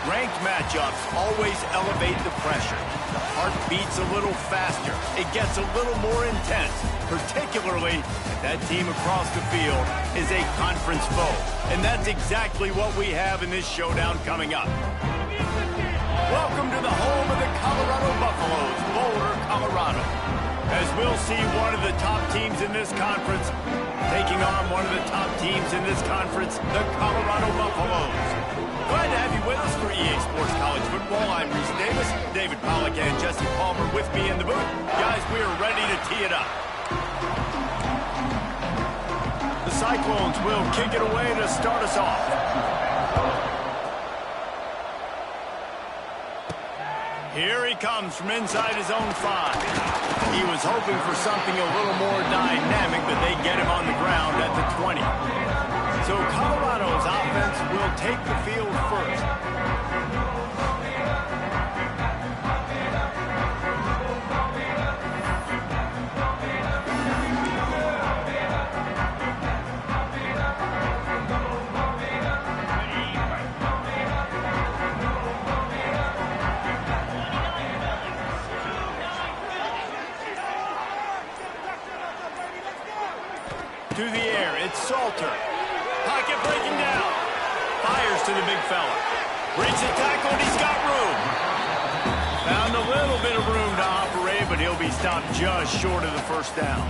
Ranked matchups always elevate the pressure. The heart beats a little faster. It gets a little more intense, particularly if that team across the field is a conference foe. And that's exactly what we have in this showdown coming up. Welcome to the home of the Colorado Buffaloes, Boulder, Colorado. As we'll see one of the top teams in this conference taking on one of the top teams in this conference, the Colorado Buffaloes. Glad to have you with us for EA Sports College Football. I'm Reese Davis, David Pollack, and Jesse Palmer with me in the booth. Guys, we are ready to tee it up. The Cyclones will kick it away to start us off. Here he comes from inside his own 5. He was hoping for something a little more dynamic, but they get him on the ground at the 20. So Colorado's offense will take the field first. To the air, it's Salter. Pocket breaking down. Fires to the big fella. Breaks the tackle, and he's got room. Found a little bit of room to operate, but he'll be stopped just short of the first down.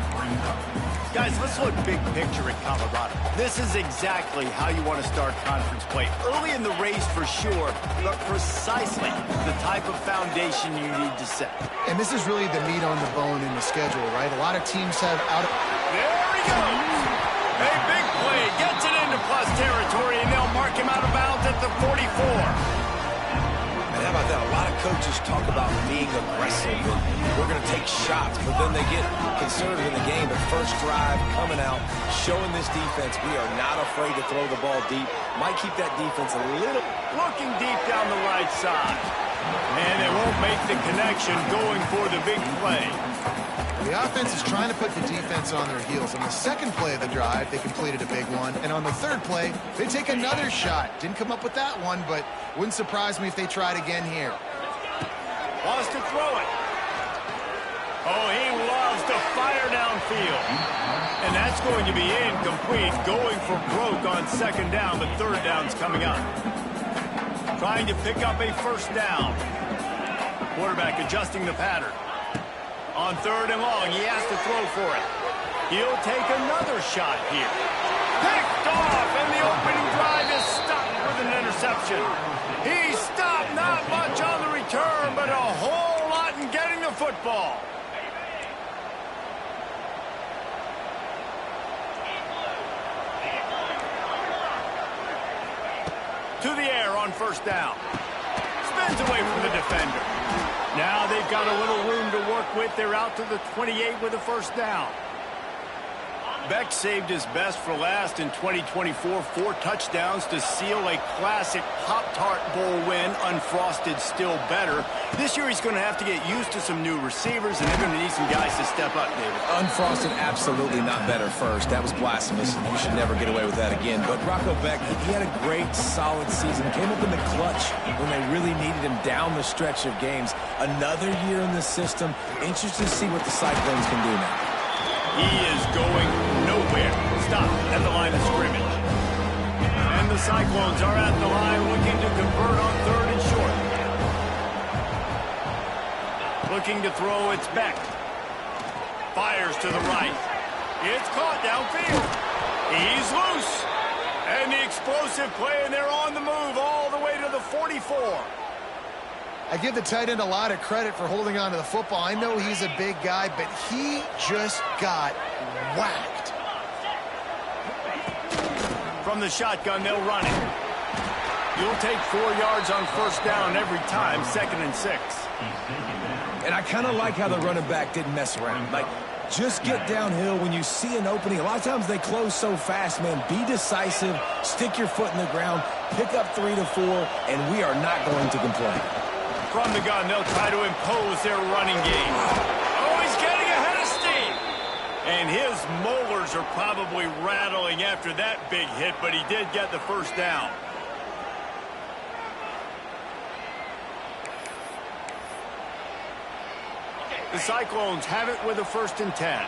Guys, let's look big picture at Colorado. This is exactly how you want to start conference play. Early in the race for sure, but precisely the type of foundation you need to set. And this is really the meat on the bone in the schedule, right? A lot of teams have out of... There he goes! A big play, gets it into plus territory, and they'll mark him out of bounds at the 44. And how about that? A lot of coaches talk about being aggressive and we're going to take shots, but then they get conservative in the game. But first drive, coming out, showing this defense we are not afraid to throw the ball deep. Might keep that defense a little... Looking deep down the right side. And they won't make the connection going for the big play. The offense is trying to put the defense on their heels. On the second play of the drive, they completed a big one. And on the third play, they take another shot. Didn't come up with that one, but wouldn't surprise me if they tried again here. Wants to throw it. Oh, he loves to fire downfield. And that's going to be incomplete. Going for broke on second down, but third down's coming up. Trying to pick up a first down. Quarterback adjusting the pattern. On third and long, he has to throw for it. He'll take another shot here. Picked off, and the opening drive is stopped with an interception. He stopped, not much on the return, but a whole lot in getting the football. To the air on first down. Spins away from the defender. Now they've got a little room to work with. They're out to the 28 with a first down. Beck saved his best for last in 2024. 4 touchdowns to seal a classic Pop-Tart Bowl win. Unfrosted, still better. This year he's going to have to get used to some new receivers, and they're going to need some guys to step up, David. Unfrosted, absolutely not better first. That was blasphemous. You should never get away with that again. But Rocco Beck, he had a great, solid season. Came up in the clutch when they really needed him down the stretch of games. Another year in the system. Interested to see what the Cyclones can do now. He is going nowhere. Stop at the line of scrimmage. And the Cyclones are at the line looking to convert on third and short. Looking to throw, it's Beck. Fires to the right. It's caught downfield. He's loose. And the explosive play, and they're on the move all the way to the 44. I give the tight end a lot of credit for holding on to the football. I know he's a big guy, but he just got whacked. From the shotgun, they'll run it. You'll take 4 yards on first down every time, 2nd and 6. And I kind of like how the running back didn't mess around. Like, just get downhill when you see an opening. A lot of times they close so fast, man. Be decisive, stick your foot in the ground, pick up 3 to 4, and we are not going to complain. From the gun, they'll try to impose their running game. Oh, he's getting ahead of steam. And his molars are probably rattling after that big hit, but he did get the first down. The Cyclones have it with a 1st and 10.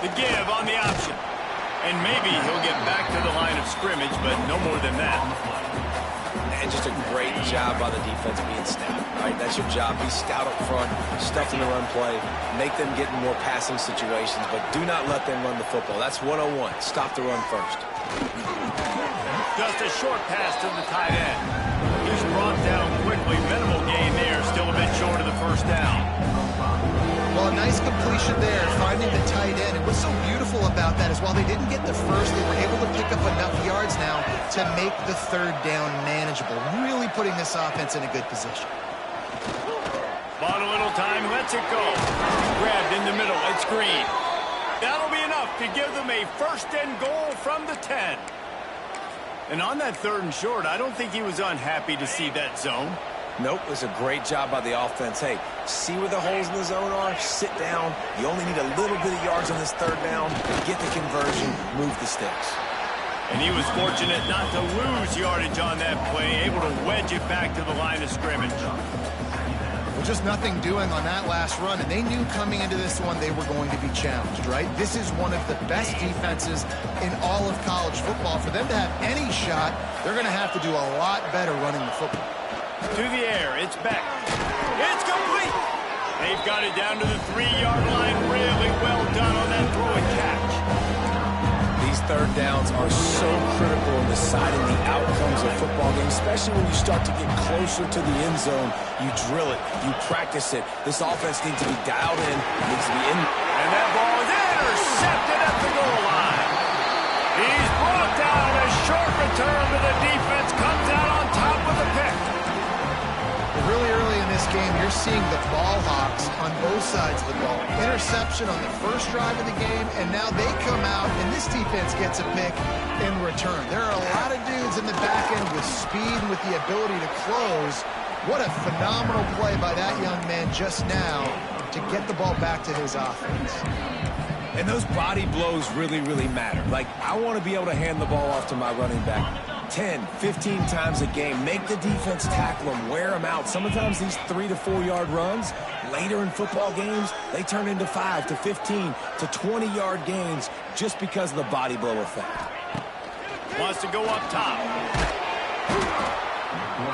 The give on the option. And maybe he'll get back to the line of scrimmage, but no more than that. And just a great job by the defense being stout. All right, that's your job. Be stout up front, stuff in the run play, make them get in more passing situations, but do not let them run the football. That's 101. Stop the run first. Just a short pass to the tight end. He's brought down quickly. Minimal gain there. Still a bit short of the first down. Well, a nice completion there, finding the tight end. And what's so beautiful about that is while they didn't get the first, they were able to pick up enough yards now to make the 3rd down manageable. Really putting this offense in a good position. Bought a little time. Lets it go. Grabbed in the middle. It's Green. That'll be enough to give them a 1st and goal from the 10. And on that 3rd and short, I don't think he was unhappy to see that zone. Nope, it was a great job by the offense. Hey, see where the holes in the zone are, sit down. You only need a little bit of yards on this 3rd down. Get the conversion, move the sticks. And he was fortunate not to lose yardage on that play, able to wedge it back to the line of scrimmage. Well, just nothing doing on that last run, and they knew coming into this one they were going to be challenged, right? This is one of the best defenses in all of college football. For them to have any shot, they're going to have to do a lot better running the football. To the air, it's back. It's complete. They've got it down to the 3-yard line. Really well done on that throw and catch. These 3rd downs are so critical in deciding the outcomes of football games, especially when you start to get closer to the end zone. You drill it, you practice it. This offense needs to be dialed in, needs to be in. And that ball is intercepted at the goal line. He's brought down. A short return to the defense. Comes out on top with the pick. Really early in this game, you're seeing the ball hawks on both sides of the ball. Interception on the first drive of the game, and now they come out, and this defense gets a pick in return. There are a lot of dudes in the back end with speed and with the ability to close. What a phenomenal play by that young man just now to get the ball back to his offense. And those body blows really, really matter. Like, I want to be able to hand the ball off to my running back 10, 15 times a game. Make the defense tackle them, wear them out. Sometimes these 3 to 4 yard runs, later in football games, they turn into 5 to 15 to 20 yard gains just because of the body blow effect. Wants to go up top.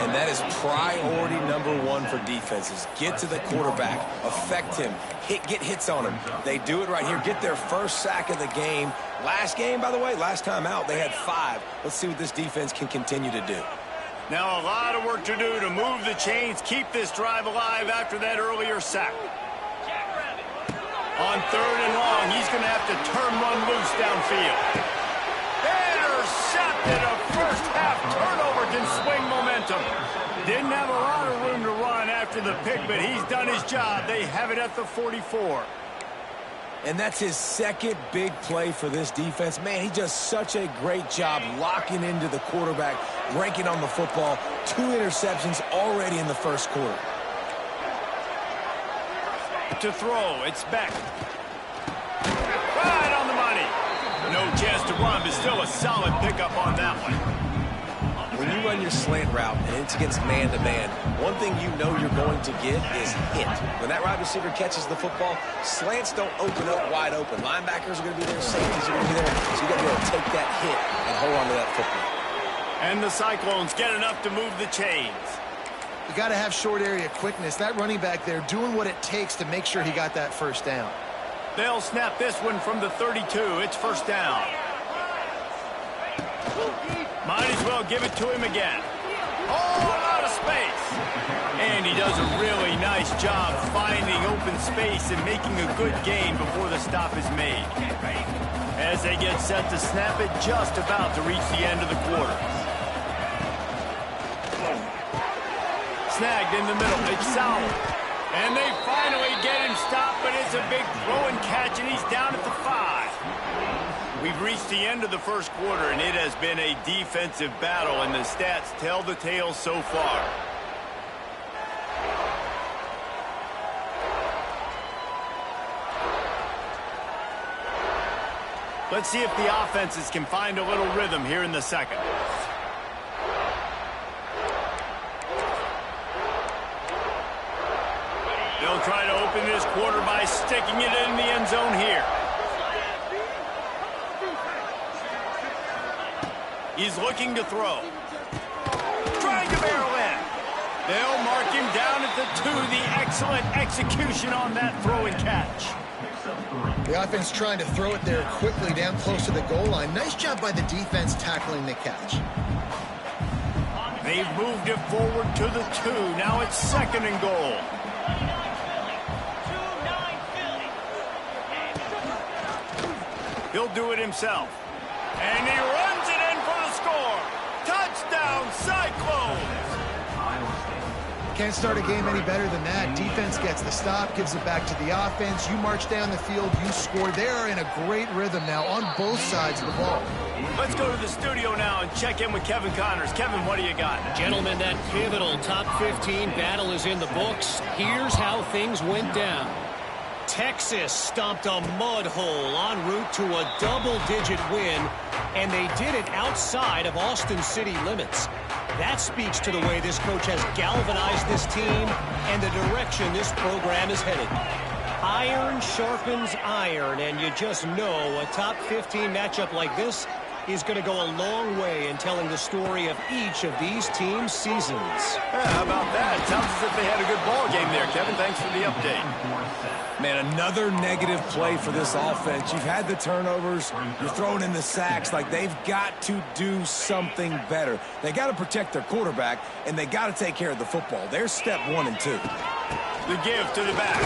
And that is priority number 1 for defenses. Get to the quarterback, affect him, get hits on him. They do it right here. Get their first sack of the game. Last game, by the way, last time out, they had 5. Let's see what this defense can continue to do. Now a lot of work to do to move the chains, keep this drive alive after that earlier sack. On 3rd and long, he's going to have to run loose downfield. Intercepted. A first half turnover can swing momentum. Didn't have a lot of room to run after the pick, but he's done his job. They have it at the 44. And that's his 2nd big play for this defense. Man, he does such a great job locking into the quarterback, ranking on the football. 2 interceptions already in the first quarter. To throw, it's Beck. Right on the money. No chance to run, but still a solid pickup on that one. When you run your slant route and it's against man-to-man, one thing you know you're going to get is hit. When that wide receiver catches the football, slants don't open up wide open. Linebackers are going to be there, safeties are going to be there, so you got to be able to take that hit and hold on to that football. And the Cyclones get enough to move the chains. You got to have short area quickness. That running back there doing what it takes to make sure he got that first down. They'll snap this one from the 32. It's first down. Might as well give it to him again. Oh, a lot of space. And he does a really nice job finding open space and making a good gain before the stop is made. As they get set to snap it, just about to reach the end of the quarter. Snagged in the middle. It's Sauer. And they finally get him stopped, but it's a big throw and catch, and he's down at the 5. We've reached the end of the first quarter, and it has been a defensive battle, and the stats tell the tale so far. Let's see if the offenses can find a little rhythm here in the second. They'll try to open this quarter by sticking it in the end zone here. He's looking to throw. Trying to barrel in. They'll mark him down at the 2. The excellent execution on that throw and catch. The offense trying to throw it there quickly down close to the goal line. Nice job by the defense tackling the catch. They've moved it forward to the 2. Now it's 2nd and goal. He'll do it himself. And he runs it in for the score. Touchdown, Cyclones! Can't start a game any better than that. Defense gets the stop, gives it back to the offense. You march down the field, you score. They're in a great rhythm now on both sides of the ball. Let's go to the studio now and check in with Kevin Connors. Kevin, what do you got? Gentlemen, that pivotal top 15 battle is in the books. Here's how things went down. Texas stomped a mud hole en route to a double-digit win, and they did it outside of Austin city limits. That speaks to the way this coach has galvanized this team and the direction this program is headed. Iron sharpens iron, and you just know a top 15 matchup like this is going to go a long way in telling the story of each of these teams' seasons. Yeah, how about that? Sounds as if they had a good ball game there, Kevin. Thanks for the update. Man, another negative play for this offense. You've had the turnovers. You're throwing in the sacks. Like, they've got to do something better. They got to protect their quarterback, and they got to take care of the football. There's step 1 and 2. The give to the back.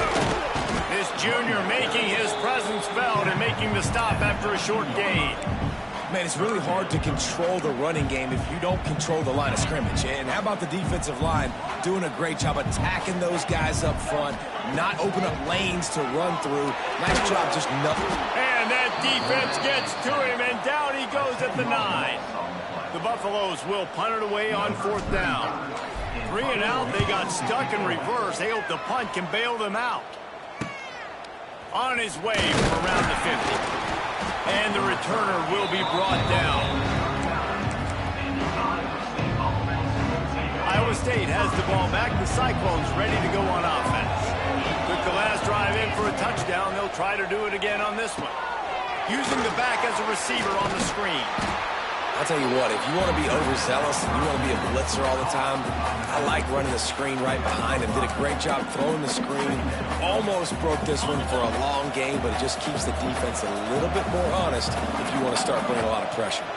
This junior making his presence felt and making the stop after a short gain. Man, it's really hard to control the running game if you don't control the line of scrimmage. And how about the defensive line doing a great job attacking those guys up front, not open up lanes to run through. Nice job, just nothing. And that defense gets to him, and down he goes at the 9. The Buffaloes will punt it away on 4th down. 3 and out, they got stuck in reverse. They hope the punt can bail them out. On his way from around the 50. And the returner will be brought down. Iowa State has the ball back. The Cyclones ready to go on offense. Took the last drive in for a touchdown. They'll try to do it again on this one. Using the back as a receiver on the screen. I'll tell you what, if you want to be overzealous and you want to be a blitzer all the time, I like running the screen right behind him. Did a great job throwing the screen. Almost broke this one for a long game, but it just keeps the defense a little bit more honest if you want to start bringing a lot of pressure.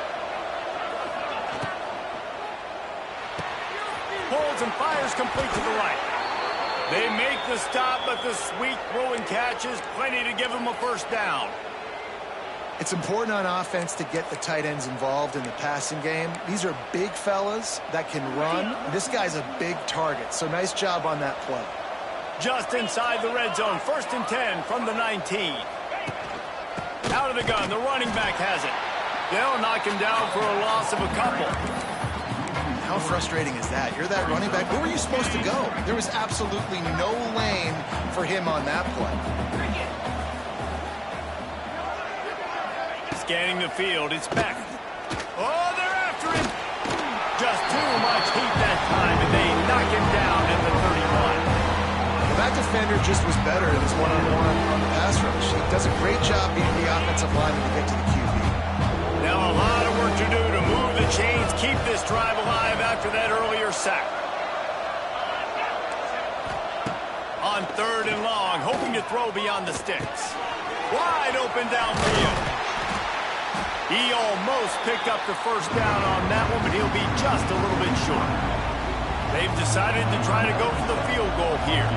Pulls and fires complete to the right. They make the stop, but the sweet throw and catch is plenty to give them a first down. It's important on offense to get the tight ends involved in the passing game. These are big fellas that can run. This guy's a big target, so nice job on that play. Just inside the red zone, 1st and 10 from the 19. Out of the gun, the running back has it. They'll knock him down for a loss of a couple. How frustrating is that? You're that running back. Where were you supposed to go? There was absolutely no lane for him on that play. Scanning the field, it's Beck. Oh, they're after him. Just too much heat that time, and they knock him down at the 31. That defender just was better in his one-on-one on the pass rush. He does a great job beating the offensive lineman to get to the QB. Now a lot of work to do to move the chains, keep this drive alive after that earlier sack. On 3rd and long, hoping to throw beyond the sticks. Wide open downfield. He almost picked up the first down on that one, but he'll be just a little bit short. They've decided to try to go for the field goal here.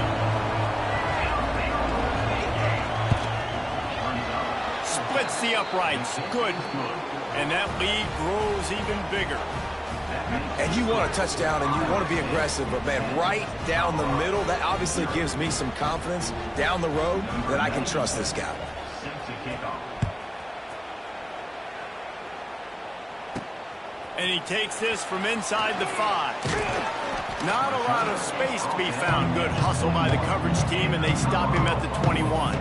Splits the uprights. Good. And that lead grows even bigger. And you want a touchdown and you want to be aggressive, but man, right down the middle, that obviously gives me some confidence down the road that I can trust this guy. And he takes this from inside the 5. Not a lot of space to be found. Good hustle by the coverage team, and they stop him at the 21.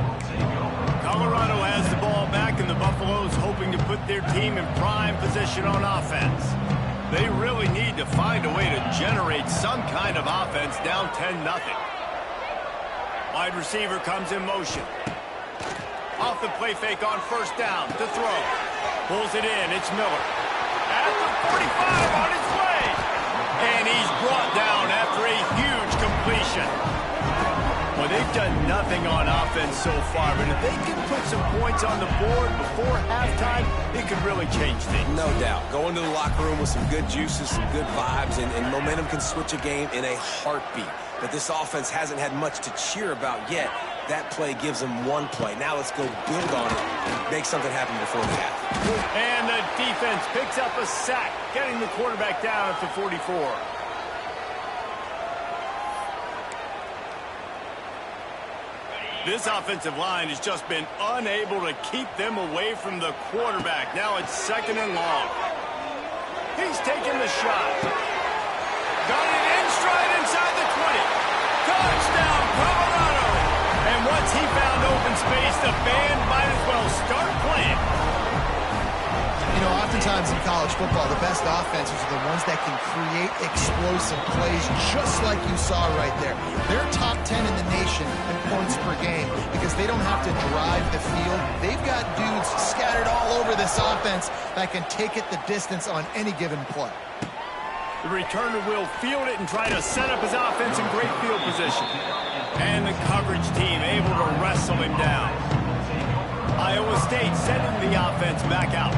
Colorado has the ball back, and the Buffaloes hoping to put their team in prime position on offense. They really need to find a way to generate some kind of offense down 10-0. Wide receiver comes in motion. Off the play fake on first down to throw. Pulls it in. It's Miller. At the 45 on his way. And he's brought down after a huge completion. Well, they've done nothing on offense so far, but if they can put some points on the board before halftime, it could really change things. No doubt. Go into the locker room with some good juices, some good vibes, and momentum can switch a game in a heartbeat. But this offense hasn't had much to cheer about yet. That play gives them one play. Now let's go build on it, make something happen before the half. And the defense picks up a sack, getting the quarterback down at the 44. This offensive line has just been unable to keep them away from the quarterback. Now it's 2nd and long. He's taking the shot. Got it in stride inside the 20. Touchdown, Colorado! And once he found open space, the band might as well start playing. You know, oftentimes in college football, the best offenses are the ones that can create explosive plays, just like you saw right there. They're top 10 in the nation in points per game because they don't have to drive the field. They've got dudes scattered all over this offense that can take it the distance on any given play. The returner will field it and try to set up his offense in great field position. And the coverage team able to wrestle him down. Iowa State sending the offense back out.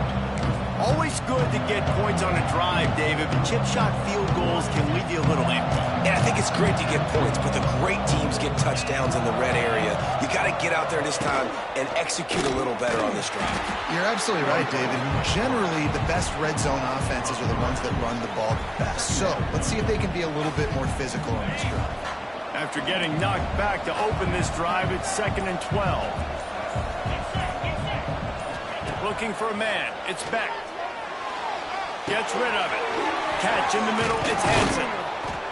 Always good to get points on a drive, David, but chip shot field goals can leave you a little empty. And I think it's great to get points, but the great teams get touchdowns in the red area. You got to get out there this time and execute a little better on this drive. You're absolutely right, David. Generally, the best red zone offenses are the ones that run the ball the best. So let's see if they can be a little bit more physical on this drive. After getting knocked back to open this drive, it's 2nd and 12. Looking for a man. It's Beck. Gets rid of it. Catch in the middle. It's Hansen.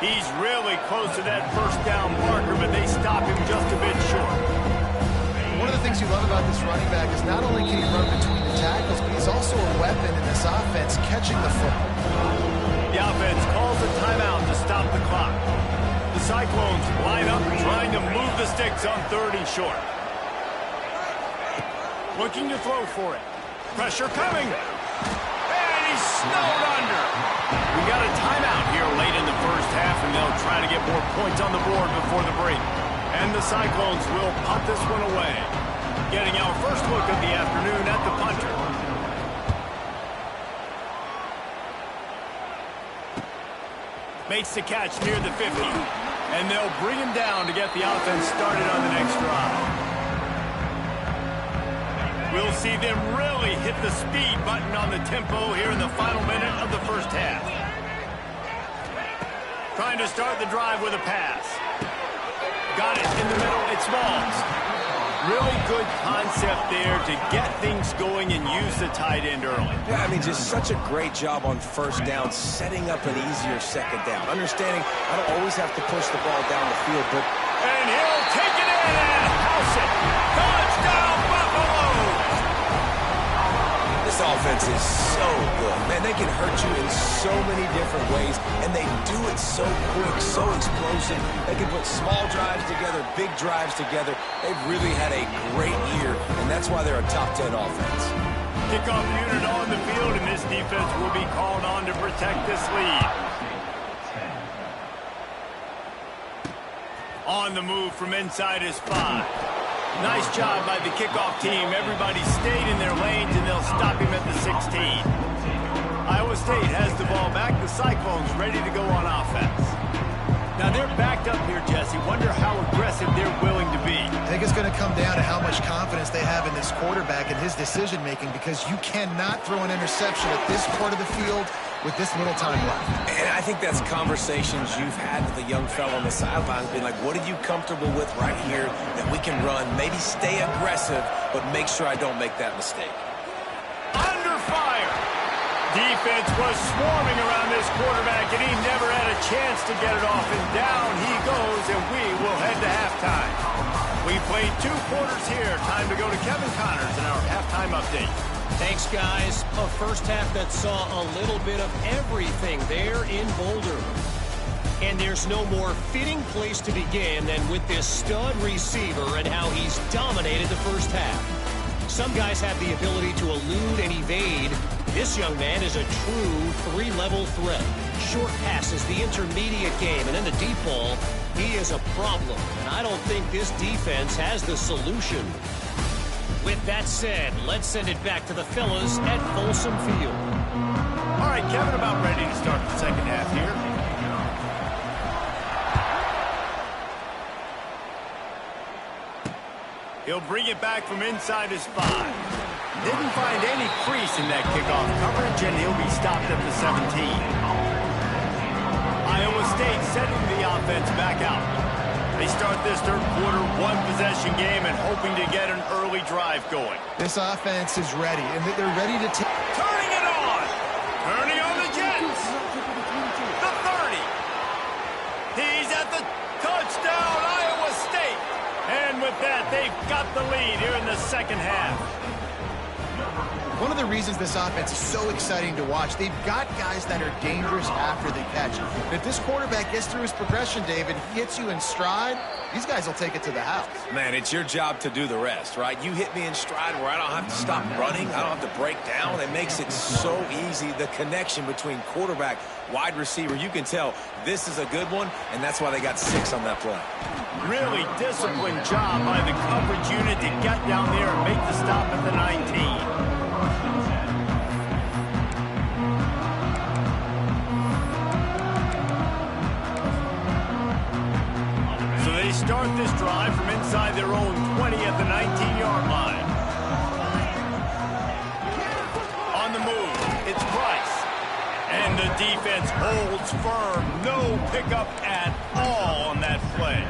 He's really close to that first down marker, but they stop him just a bit short. One of the things you love about this running back is not only can he run between the tackles, but he's also a weapon in this offense catching the football. The offense calls a timeout to stop the clock. The Cyclones line up trying to move the sticks on 3rd and short. Looking to throw for it. Pressure coming. And he's snowed under. We got a timeout here late in the first half, and they'll try to get more points on the board before the break. And the Cyclones will punt this one away. Getting our first look of the afternoon at the punter. Makes the catch near the 50. And they'll bring him down to get the offense started on the next drive. We'll see them really hit the speed button on the tempo here in the final minute of the first half. Trying to start the drive with a pass. Got it in the middle. It's Smalls. Really good concept there to get things going and use the tight end early. Yeah, I mean, just such a great job on first down, setting up an easier second down. Understanding I don't always have to push the ball down the field, but... And he'll take it in and house it. Touchdown, Buffaloes! This offense is so good. Man, they can hurt you in so many different ways, and they do it so quick, so explosive. They can put small drives together, big drives together. They've really had a great year, and that's why they're a top 10 offense. Kickoff unit on the field, and this defense will be called on to protect this lead. On the move from inside is 5. Nice job by the kickoff team. Everybody stayed in their lanes, and they'll stop him at the 16. Iowa State has the ball back. The Cyclones ready to go on offense. Now they're backed up here, Jesse. Wonder how aggressive they're willing to be. I think it's going to come down to how much confidence they have in this quarterback and his decision-making, because you cannot throw an interception at this part of the field with this little time left. And I think that's conversations you've had with a young fellow on the sidelines, being like, what are you comfortable with right here that we can run? Maybe stay aggressive, but make sure I don't make that mistake. Under fire. Defense was swarming around this quarterback, and he never had a chance to get it off. And down he goes, and we will head to halftime. We played 2 quarters here. Time to go to Kevin Connors in our halftime update. Thanks, guys. A first half that saw a little bit of everything there in Boulder. And there's no more fitting place to begin than with this stud receiver and how he's dominated the first half. Some guys have the ability to elude and evade. This young man is a true 3-level threat. Short passes, the intermediate game, and then the deep ball, he is a problem. And I don't think this defense has the solution. With that said, let's send it back to the fellas at Folsom Field. All right, Kevin, about ready to start the second half here. He'll bring it back from inside his 5. Didn't find any crease in that kickoff coverage, and he'll be stopped at the 17. Iowa State setting the offense back out. They start this third quarter one-possession game and hoping to get an early drive going. This offense is ready, and they're ready to take. Turning it on! Turning on the Jets! The 30! He's at the touchdown, Iowa State! And with that, they've got the lead here in the second half. One of the reasons this offense is so exciting to watch, they've got guys that are dangerous after the catch. And if this quarterback gets through his progression, David, he hits you in stride, these guys will take it to the house. Man, it's your job to do the rest, right? You hit me in stride where I don't have to stop running. I don't have to break down. It makes it so easy. The connection between quarterback, wide receiver, you can tell this is a good one, and that's why they got 6 on that play. Really disciplined job by the coverage unit to get down there and make the stop at the 19. They start this drive from inside their own 20 at the 19-yard line. On the move, it's Price. And the defense holds firm. No pickup at all on that play.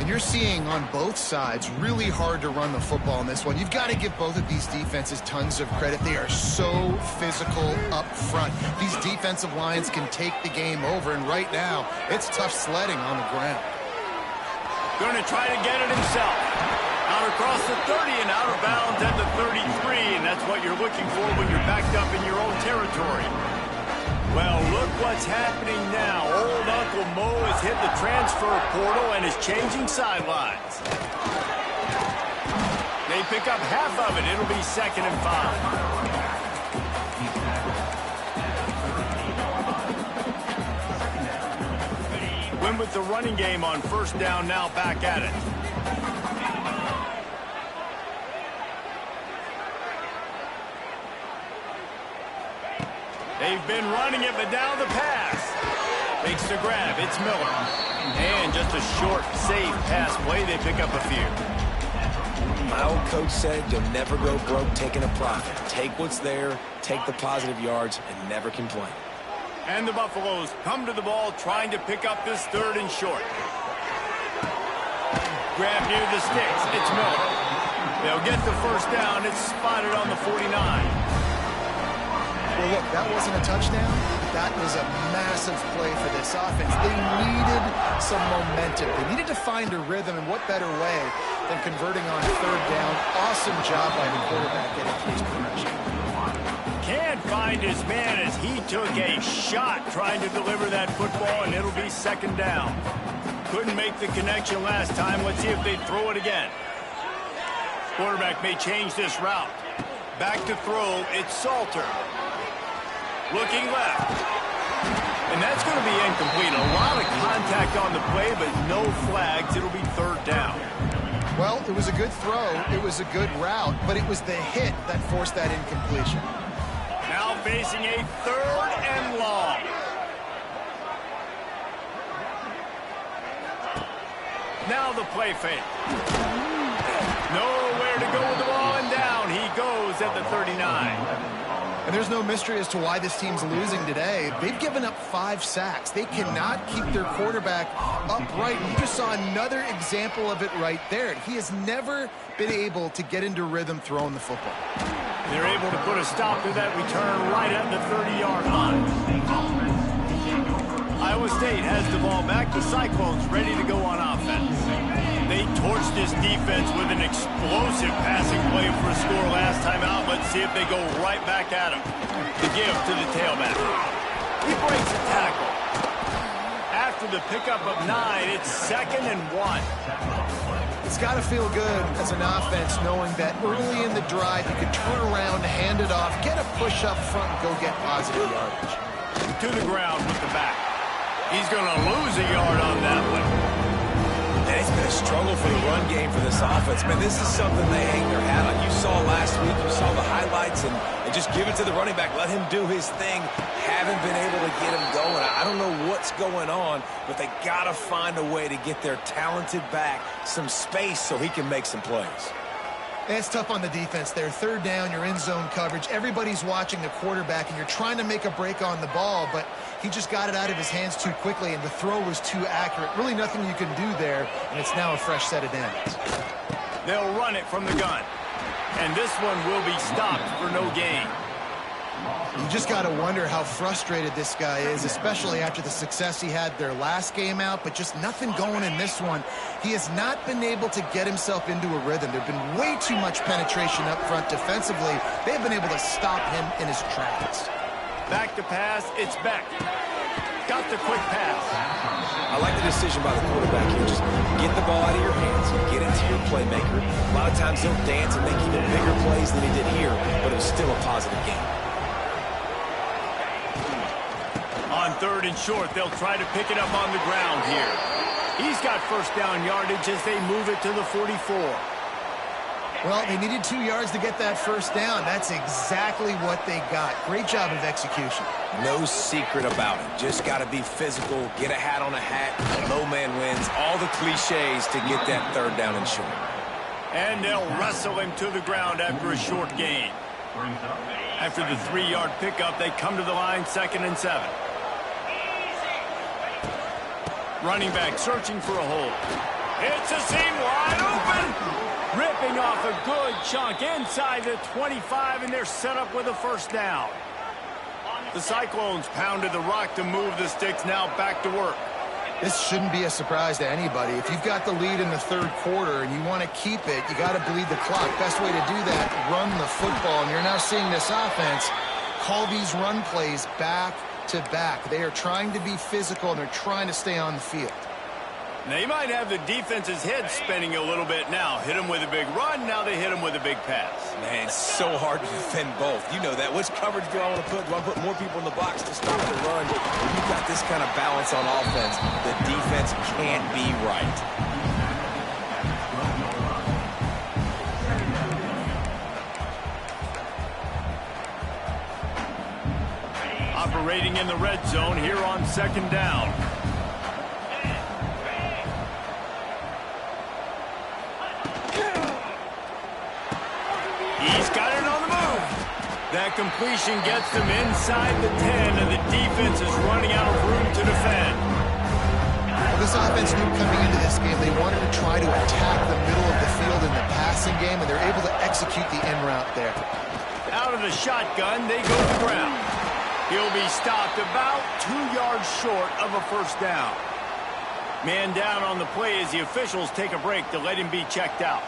And you're seeing on both sides really hard to run the football in this one. You've got to give both of these defenses tons of credit. They are so physical up front. These defensive lines can take the game over, and right now, it's tough sledding on the ground. Going to try to get it himself. Out across the 30 and out of bounds at the 33, and that's what you're looking for when you're backed up in your own territory. Well, look what's happening now. Old Uncle Mo has hit the transfer portal and is changing sidelines. They pick up half of it. It'll be 2nd and 5. With the running game on first down, now back at it. They've been running it, but now the pass. Makes the grab. It's Miller. And just a short, safe pass play. They pick up a few. My old coach said you'll never go broke taking a profit. Take what's there, take the positive yards, and never complain. And the Buffaloes come to the ball trying to pick up this 3rd and short. Grab near the sticks. It's Miller. They'll get the first down. It's spotted on the 49. Well, look, that wasn't a touchdown. That was a massive play for this offense. They needed some momentum. They needed to find a rhythm, and what better way than converting on 3rd down. Awesome job by the quarterback getting through his progression. Can't find his man as he took a shot trying to deliver that football, and it'll be 2nd down. Couldn't make the connection last time. Let's see if they throw it again. Quarterback may change this route. Back to throw. It's Salter. Looking left. And that's going to be incomplete. A lot of contact on the play, but no flags. It'll be 3rd down. Well, it was a good throw. It was a good route, but it was the hit that forced that incompletion. Now facing a 3rd and long. Now the play fake. Nowhere to go with the ball, and down he goes at the 39. And there's no mystery as to why this team's losing today. They've given up 5 sacks. They cannot keep their quarterback upright. You just saw another example of it right there. He has never been able to get into rhythm throwing the football. They're able to put a stop to that return right at the 30-yard line. Iowa State has the ball back. The Cyclones ready to go on offense. They torched this defense with an explosive passing play for a score last time out. Let's see if they go right back at him. The give to the tailback. He breaks a tackle. After the pickup of 9, it's 2nd and 1. It's got to feel good as an offense knowing that early in the drive you can turn around, hand it off, get a push up front, and go get positive yardage. To the ground with the back. He's going to lose a yard on that one. And it's been a struggle for the run game for this offense. Man, this is something they hang their hat on. You saw last week, you saw the highlights, and just give it to the running back. Let him do his thing. Haven't been able to get him going. I don't know what's going on, but they got to find a way to get their talented back some space so he can make some plays. It's tough on the defense there. 3rd down, you're in zone coverage. Everybody's watching the quarterback, and you're trying to make a break on the ball, but he just got it out of his hands too quickly, and the throw was too accurate. Really nothing you can do there, and it's now a fresh set of downs. They'll run it from the gun, and this one will be stopped for no gain. You just got to wonder how frustrated this guy is, especially after the success he had their last game out, but just nothing going in this one. He has not been able to get himself into a rhythm. There's been way too much penetration up front defensively. They've been able to stop him in his tracks. Back to pass, it's Beck. Got the quick pass. I like the decision by the quarterback here. Just get the ball out of your hands, get it to your playmaker. A lot of times he'll dance and make even bigger plays than he did here, but it was still a positive game. On 3rd and short, they'll try to pick it up on the ground here. He's got 1st down yardage as they move it to the 44. Well, they needed 2 yards to get that 1st down. That's exactly what they got. Great job of execution. No secret about it. Just got to be physical, get a hat on a hat, low man wins, all the cliches to get that 3rd down and short. And they'll wrestle him to the ground after a short gain. After the 3-yard pickup, they come to the line, 2nd and 7. Running back searching for a hole. It's a seam wide open. Ripping off a good chunk inside the 25, and they're set up with a 1st down. The Cyclones pounded the rock to move the sticks, now back to work. This shouldn't be a surprise to anybody. If you've got the lead in the 3rd quarter and you want to keep it, you got to bleed the clock. Best way to do that, run the football. And you're now seeing this offense call these run plays back to back. They are trying to be physical, and they're trying to stay on the field. They might have the defense's head spinning a little bit now. Hit them with a big run, now they hit them with a big pass. Man, it's so hard to defend both. You know that. Which coverage do I want to put? Do I put more people in the box to stop the run? When you've got this kind of balance on offense, the defense can't be right. Operating in the red zone here on 2nd down. He's got it on the move. That completion gets them inside the 10, and the defense is running out of room to defend. Well, this offense knew coming into this game they wanted to try to attack the middle of the field in the passing game, and they're able to execute the in route there. Out of the shotgun, they go to the ground. He'll be stopped about 2 yards short of a 1st down. Man down on the play as the officials take a break to let him be checked out.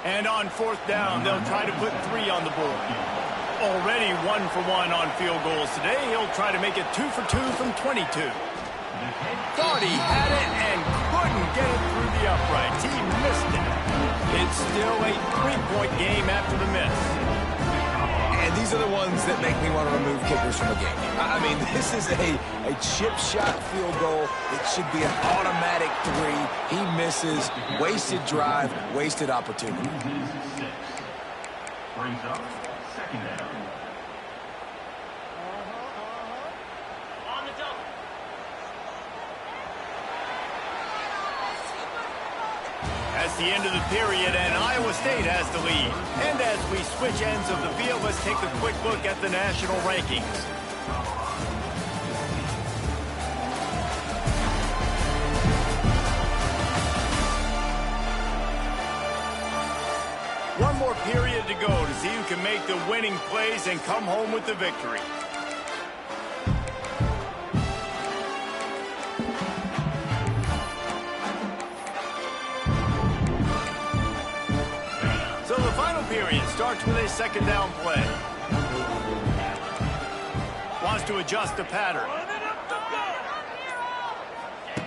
And on 4th down, they'll try to put 3 on the board. Already 1 for 1 on field goals today. He'll try to make it 2 for 2 from 22. Thought he had it and couldn't get it through the uprights. He missed it. It's still a 3-point game after the miss. And these are the ones that make me want to remove kickers from a game. I mean, this is a chip shot field goal. It should be an automatic 3. He misses. Wasted drive, wasted opportunity. Brings up 2nd down. That's the end of the period, and Iowa State has the lead. And as we switch ends of the field, let's take a quick look at the national rankings. One more period to go to see who can make the winning plays and come home with the victory. So the final period starts with a second down play. Wants to adjust the pattern.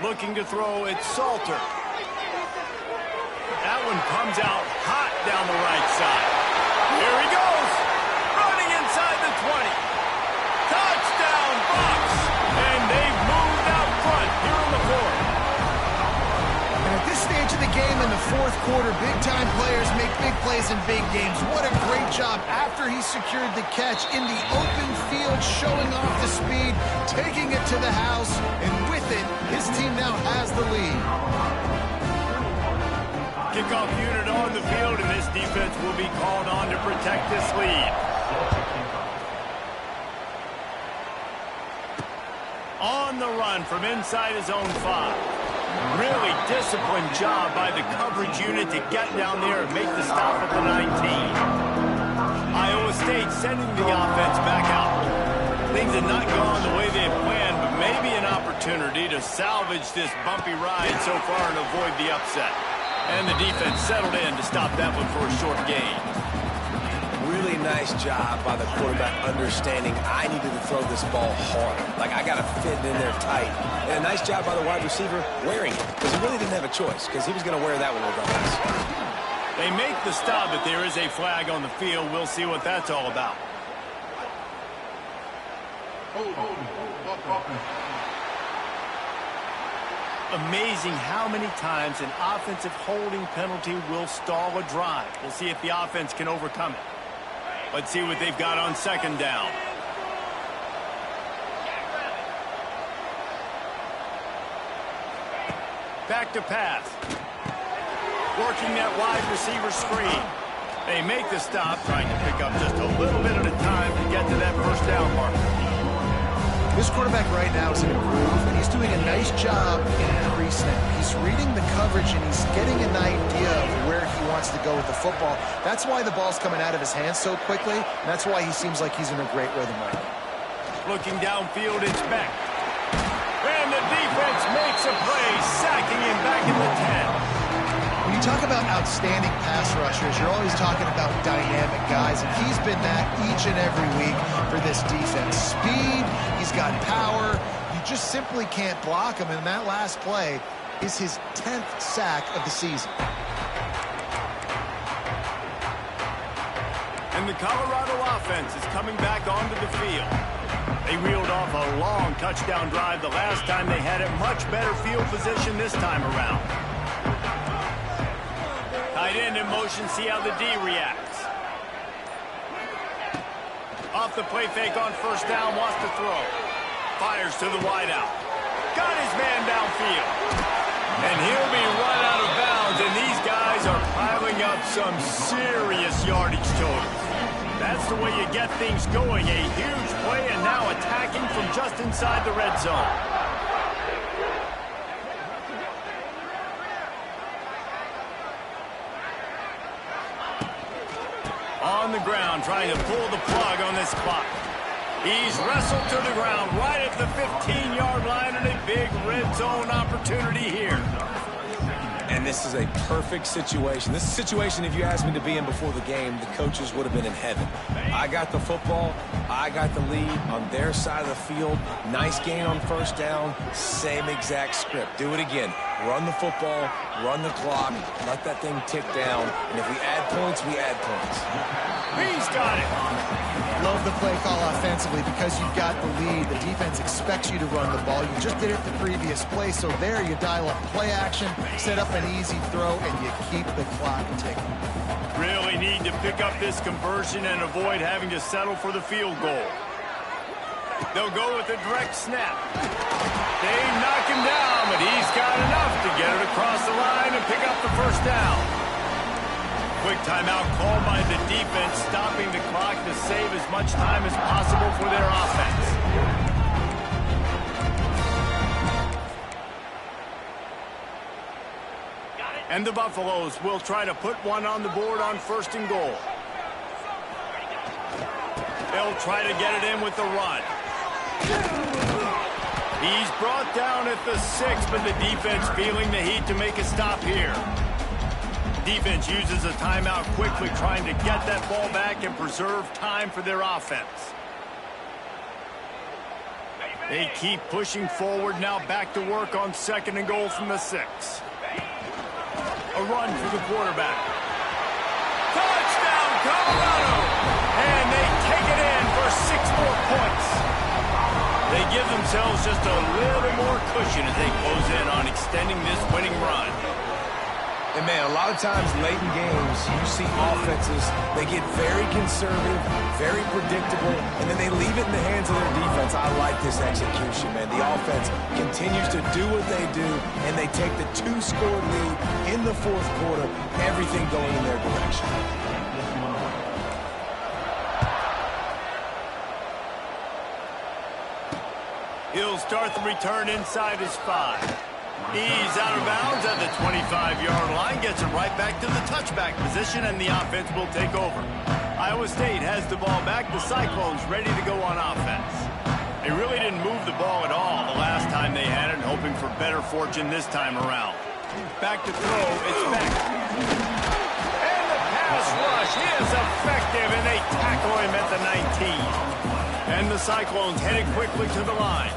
Looking to throw, it's Salter. That one comes out hot down the right side. Here he goes. Running inside the 20. Touchdown, Bucs. And they've moved out front here in the fourth. And at this stage of the game in the fourth quarter, big-time players make big plays in big games. What a great job after he secured the catch in the open field, showing off the speed, taking it to the house, and with it, his team now has the lead. Kickoff unit on the field, and this defense will be called on to protect this lead. On the run from inside his own 5. Really disciplined job by the coverage unit to get down there and make the stop at the 19. Iowa State sending the offense back out. Things had not gone the way they had planned, but maybe an opportunity to salvage this bumpy ride so far and avoid the upset. And the defense settled in to stop that one for a short gain. Really nice job by the quarterback understanding I needed to throw this ball hard. Like, I got to fit it in there tight. And a nice job by the wide receiver wearing it, because he really didn't have a choice, because he was going to wear that one regardless. They make the stop, but there is a flag on the field. We'll see what that's all about. Amazing how many times an offensive holding penalty will stall a drive. We'll see if the offense can overcome it. Let's see what they've got on second down. Back to pass. Working that wide receiver screen. They make the stop, trying to pick up just a little bit at a time to get to that first down marker. This quarterback right now is in a groove, and he's doing a nice job in pre-snap. He's reading the coverage, and he's getting an idea of where he wants to go with the football. That's why the ball's coming out of his hands so quickly, and that's why he seems like he's in a great rhythm right now. Looking downfield, it's Beck. And the defense makes a play, sacking him back in the 10. When you talk about outstanding pass rushers, you're always talking about dynamic guys, and he's been that each and every week for this defense. Speed, he's got power. You just simply can't block him, and that last play is his 10th sack of the season. And the Colorado offense is coming back onto the field. They reeled off a long touchdown drive the last time they had a much better field position this time around. Tight end in motion, see how the D reacts. Off the play fake on first down, wants to throw. Fires to the wideout. Got his man downfield. And he'll be run out of bounds, and these guys are piling up some serious yardage totals. That's the way you get things going. A huge play, and now attacking from just inside the red zone. On the ground, trying to pull the plug on this clock. He's wrestled to the ground right at the 15-yard line, and a big red zone opportunity here. And this is a perfect situation. This is a situation, if you asked me to be in before the game, the coaches would have been in heaven. I got the football. I got the lead on their side of the field. Nice gain on first down. Same exact script. Do it again. Run the football, run the clock, let that thing tick down. And if we add points, we add points. He's got it. Love the play call offensively because you've got the lead. The defense expects you to run the ball. You just did it the previous play, so there you dial up play action, set up an easy throw, and you keep the clock ticking. Really need to pick up this conversion and avoid having to settle for the field goal. They'll go with a direct snap. They knock him down, but he's got enough to get it across the line and pick up the first first down. Quick timeout called by the defense, stopping the clock to save as much time as possible for their offense. And the Buffaloes will try to put one on the board on 1st and goal. They'll try to get it in with the run. He's brought down at the 6, but the defense feeling the heat to make a stop here. Defense uses a timeout quickly, trying to get that ball back and preserve time for their offense. They keep pushing forward, now back to work on 2nd and goal from the 6. A run for the quarterback. Touchdown, Colorado! And they take it in for 6 more points. They give themselves just a little more cushion as they close in on extending this winning run. And, man, a lot of times late in games, you see offenses, they get very conservative, very predictable, and then they leave it in the hands of their defense. I like this execution, man. The offense continues to do what they do, and they take the 2-score lead in the 4th quarter, everything going in their direction. He'll start the return inside his 5. He's out of bounds at the 25-yard line, gets it right back to the touchback position, and the offense will take over. Iowa State has the ball back. The Cyclones ready to go on offense. They really didn't move the ball at all the last time they had it, hoping for better fortune this time around. Back to throw, it's Beck. And the pass rush, he is effective, and they tackle him at the 19. And the Cyclones headed quickly to the line.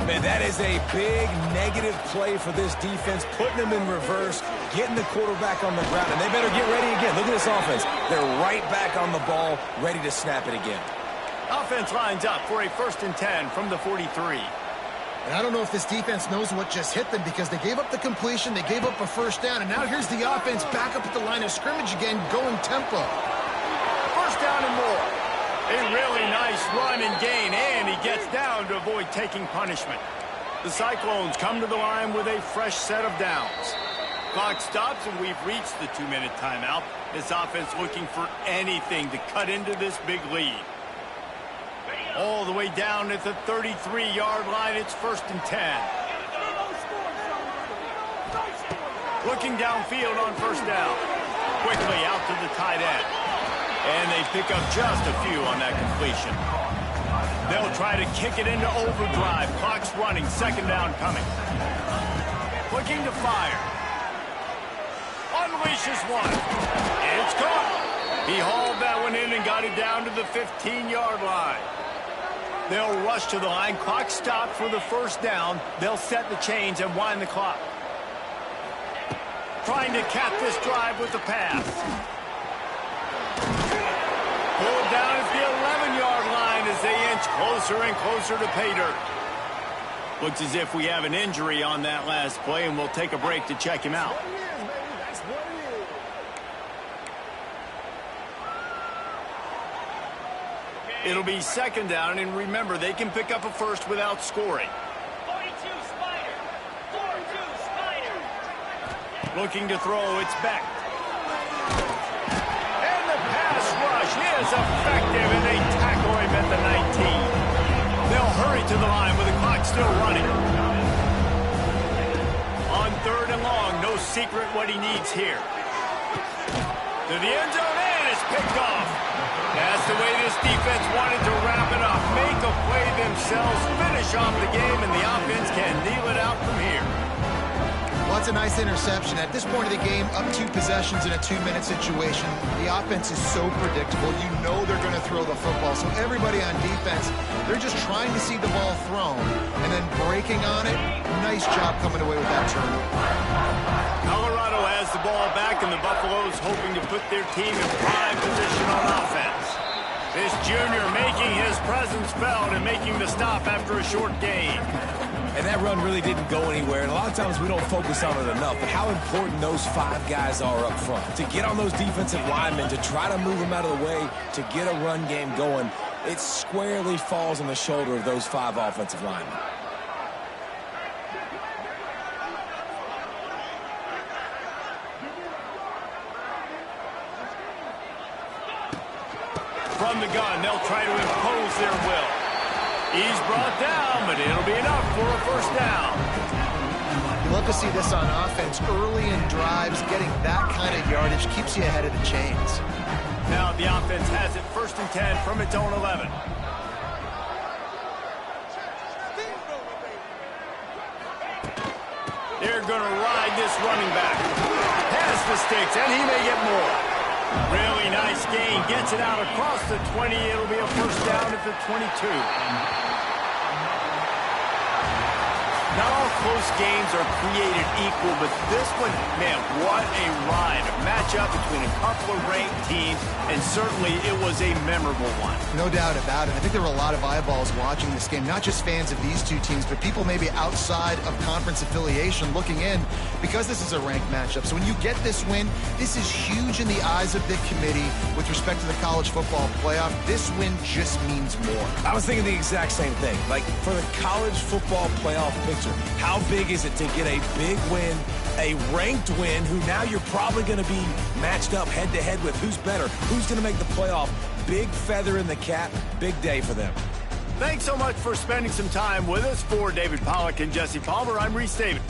Man, that is a big negative play for this defense, putting them in reverse, getting the quarterback on the ground, and they better get ready again. Look at this offense. They're right back on the ball, ready to snap it again. Offense lines up for a 1st and 10 from the 43. And I don't know if this defense knows what just hit them because they gave up the completion, they gave up a 1st down, and now here's the offense back up at the line of scrimmage again, going tempo. 1st down and more. A really nice run and gain, and he gets down to avoid taking punishment. The Cyclones come to the line with a fresh set of downs. Clock stops, and we've reached the 2-minute timeout. This offense looking for anything to cut into this big lead. All the way down at the 33-yard line, it's 1st and 10. Looking downfield on 1st down. Quickly out to the tight end. And they pick up just a few on that completion. They'll try to kick it into overdrive. Clock's running. 2nd down coming. Looking to fire. Unleashes one. It's caught. He hauled that one in and got it down to the 15-yard line. They'll rush to the line. Clock stopped for the 1st down. They'll set the chains and wind the clock. Trying to cap this drive with the pass. Pulled down at the 11-yard line as they inch closer and closer to pay dirt. Looks as if we have an injury on that last play, and we'll take a break to check him out. It'll be 2nd down, and remember, they can pick up a 1st without scoring. 42 Spider. 42 Spider. Looking to throw, it's Beck. Rush is effective, and they tackle him at the 19. They'll hurry to the line with the clock still running. On 3rd and long, no secret what he needs here. To the end zone, and it's picked off. That's the way this defense wanted to wrap it up. Make a play themselves, finish off the game, and the offense can kneel it out from here. Well, that's a nice interception. At this point of the game, up 2 possessions in a 2-minute situation, the offense is so predictable. You know they're going to throw the football. So everybody on defense, they're just trying to see the ball thrown and then breaking on it. Nice job coming away with that turnover. Colorado has the ball back, and the Buffaloes hoping to put their team in prime position on offense. This junior making his presence felt and making the stop after a short gain. And that run really didn't go anywhere, and a lot of times we don't focus on it enough, but how important those 5 guys are up front. To get on those defensive linemen, to try to move them out of the way, to get a run game going, it squarely falls on the shoulder of those 5 offensive linemen. From the gun, they'll try to impose their will. He's brought down, but it'll be enough for a first down. You love to see this on offense. Early in drives, getting that kind of yardage keeps you ahead of the chains. Now the offense has it 1st and 10 from its own 11. They're going to ride this running back. Has the sticks, and he may get more. Really nice gain. Gets it out across the 20. It'll be a first down at the 22. Not all close games are created equal, but this one, man, what a ride. A matchup between a couple of ranked teams, and certainly it was a memorable one. No doubt about it. I think there were a lot of eyeballs watching this game, not just fans of these two teams, but people maybe outside of conference affiliation looking in, because this is a ranked matchup. So when you get this win, this is huge in the eyes of the committee with respect to the college football playoff. This win just means more. I was thinking the exact same thing. Like, for the college football playoff picture, how big is it to get a big win, a ranked win, who now you're probably going to be matched up head-to-head with who's better, who's going to make the playoff. Big feather in the cap, big day for them. Thanks so much for spending some time with us. For David Pollack and Jesse Palmer, I'm Reese David.